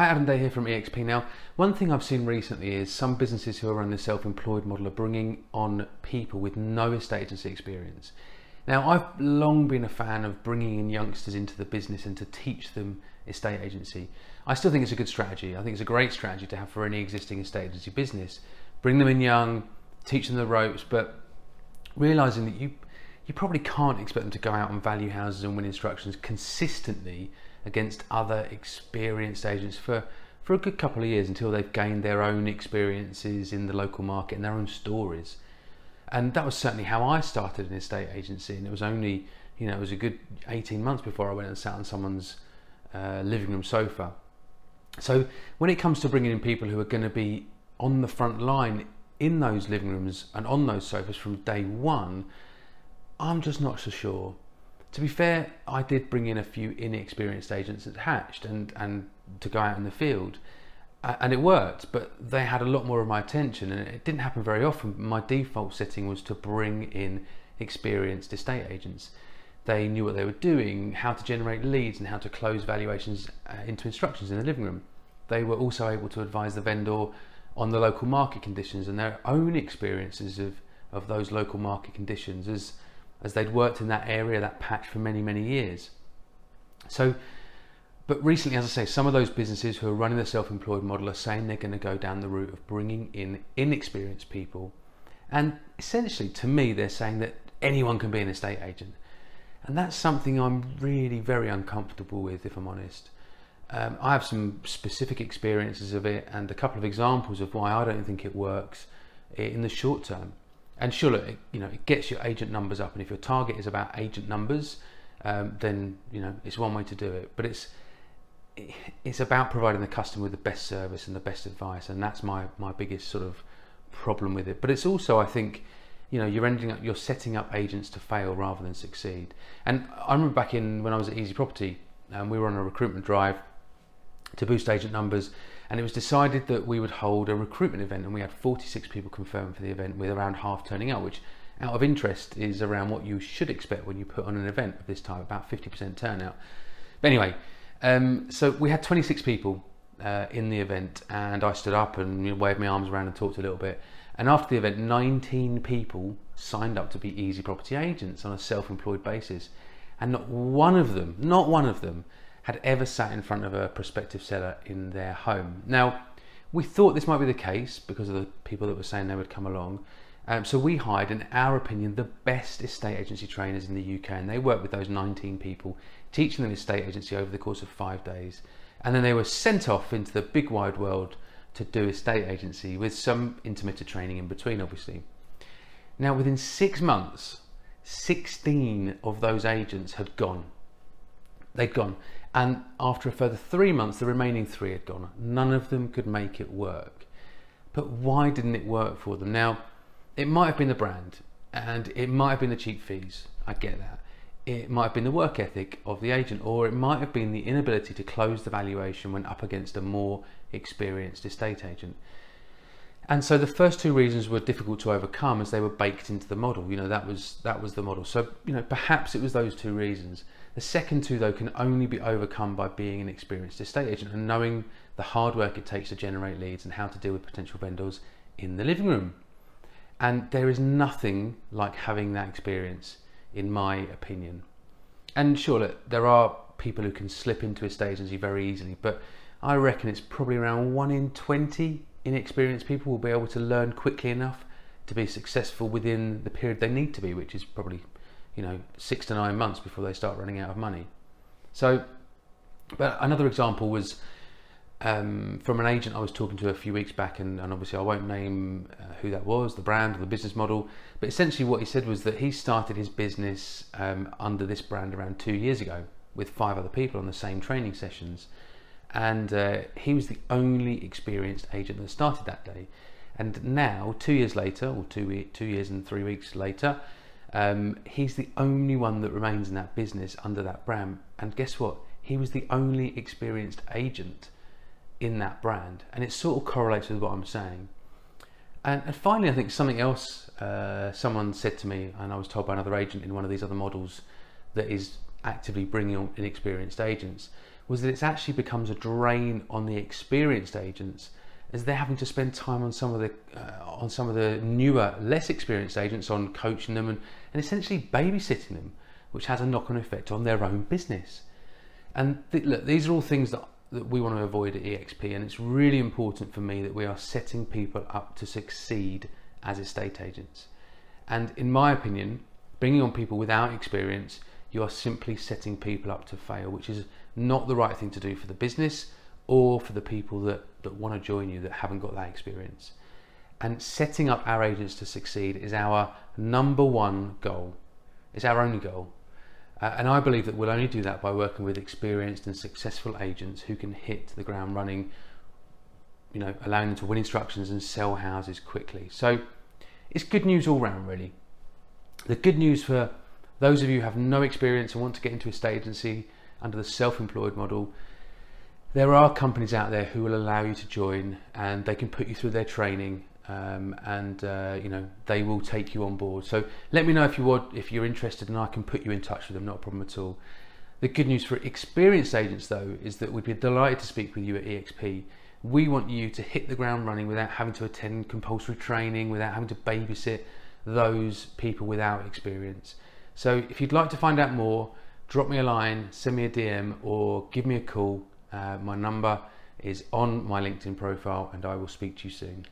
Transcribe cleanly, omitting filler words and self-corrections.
Hi, Adam Day here from eXp. Now, one thing I've seen recently is some businesses who are running the self-employed model are bringing on people with no estate agency experience. Now, I've long been a fan of bringing in youngsters into the business and to teach them estate agency. I still think it's a good strategy. I think it's a great strategy to have for any existing estate agency business. Bring them in young, teach them the ropes, but realising that you probably can't expect them to go out and value houses and win instructions consistently against other experienced agents for a good couple of years until they've gained their own experiences in the local market and their own stories. And that was certainly how I started an estate agency, and it was only, it was a good 18 months before I went and sat on someone's living room sofa. So when it comes to bringing in people who are going to be on the front line in those living rooms and on those sofas from day one, I'm just not so sure. To be fair, I did bring in a few inexperienced agents that hatched and to go out in the field, and it worked, but they had a lot more of my attention, and it didn't happen very often. My default setting was to bring in experienced estate agents. They knew what they were doing, how to generate leads and how to close valuations into instructions in the living room. They were also able to advise the vendor on the local market conditions and their own experiences of those local market conditions as they'd worked in that area, that patch, for many, many years. So, but recently, as I say, some of those businesses who are running the self-employed model are saying they're going to go down the route of bringing in inexperienced people. And essentially, to me, they're saying that anyone can be an estate agent. And that's something I'm really very uncomfortable with, if I'm honest. I have some specific experiences of it and a couple of examples of why I don't think it works in the short term. And sure, look, it gets your agent numbers up, and if your target is about agent numbers, then it's one way to do it. But it's about providing the customer with the best service and the best advice, and that's my biggest sort of problem with it. But it's also, I think, you're setting up agents to fail rather than succeed. And I remember back when I was at Easy Property, we were on a recruitment drive to boost agent numbers, and it was decided that we would hold a recruitment event, and we had 46 people confirmed for the event, with around half turning out, which out of interest is around what you should expect when you put on an event of this type, about 50% turnout. But anyway, so we had 26 people in the event, and I stood up and waved my arms around and talked a little bit. And after the event, 19 people signed up to be Easy Property agents on a self-employed basis, and not one of them had ever sat in front of a prospective seller in their home. Now, we thought this might be the case because of the people that were saying they would come along. So we hired, in our opinion, the best estate agency trainers in the UK, and they worked with those 19 people, teaching them estate agency over the course of 5 days. And then they were sent off into the big wide world to do estate agency, with some intermittent training in between, obviously. Now, within 6 months, 16 of those agents had gone. They'd gone. And after a further 3 months, the remaining 3 had gone. None of them could make it work. But why didn't it work for them? Now, it might have been the brand, and it might have been the cheap fees. I get that. It might have been the work ethic of the agent, or it might have been the inability to close the valuation when up against a more experienced estate agent. And so the first 2 reasons were difficult to overcome as they were baked into the model. That was the model. So, perhaps it was those 2 reasons. The second 2, though, can only be overcome by being an experienced estate agent and knowing the hard work it takes to generate leads and how to deal with potential vendors in the living room. And there is nothing like having that experience, in my opinion. And sure, look, there are people who can slip into estate agency very easily, but I reckon it's probably around 1 in 20 inexperienced people will be able to learn quickly enough to be successful within the period they need to be, which is probably 6 to 9 months before they start running out of money. So, but another example was from an agent I was talking to a few weeks back, and obviously I won't name who that was, the brand or the business model, but essentially what he said was that he started his business under this brand around 2 years ago with 5 other people on the same training sessions, and he was the only experienced agent that started that day. And now, 2 years later, or 2 years and 3 weeks later, he's the only one that remains in that business under that brand. And guess what? He was the only experienced agent in that brand, and it sort of correlates with what I'm saying. And finally, I think something else someone said to me, and I was told by another agent in one of these other models that is actively bringing on inexperienced agents, was that it actually becomes a drain on the experienced agents, as they're having to spend time on some of the newer, less experienced agents, on coaching them and essentially babysitting them, which has a knock-on effect on their own business. And look, these are all things that we want to avoid at eXp, and it's really important for me that we are setting people up to succeed as estate agents. And in my opinion, bringing on people without experience, you are simply setting people up to fail, which is not the right thing to do for the business or for the people that want to join you that haven't got that experience. And setting up our agents to succeed is our number one goal. It's our only goal. And I believe that we'll only do that by working with experienced and successful agents who can hit the ground running, allowing them to win instructions and sell houses quickly. So it's good news all round, really. The good news for those of you who have no experience and want to get into estate agency under the self-employed model, there are companies out there who will allow you to join, and they can put you through their training, they will take you on board. So let me know if you're interested, and I can put you in touch with them, not a problem at all. The good news for experienced agents, though, is that we'd be delighted to speak with you at eXp. We want you to hit the ground running without having to attend compulsory training, without having to babysit those people without experience. So if you'd like to find out more, drop me a line, send me a DM, or give me a call. My number is on my LinkedIn profile, and I will speak to you soon.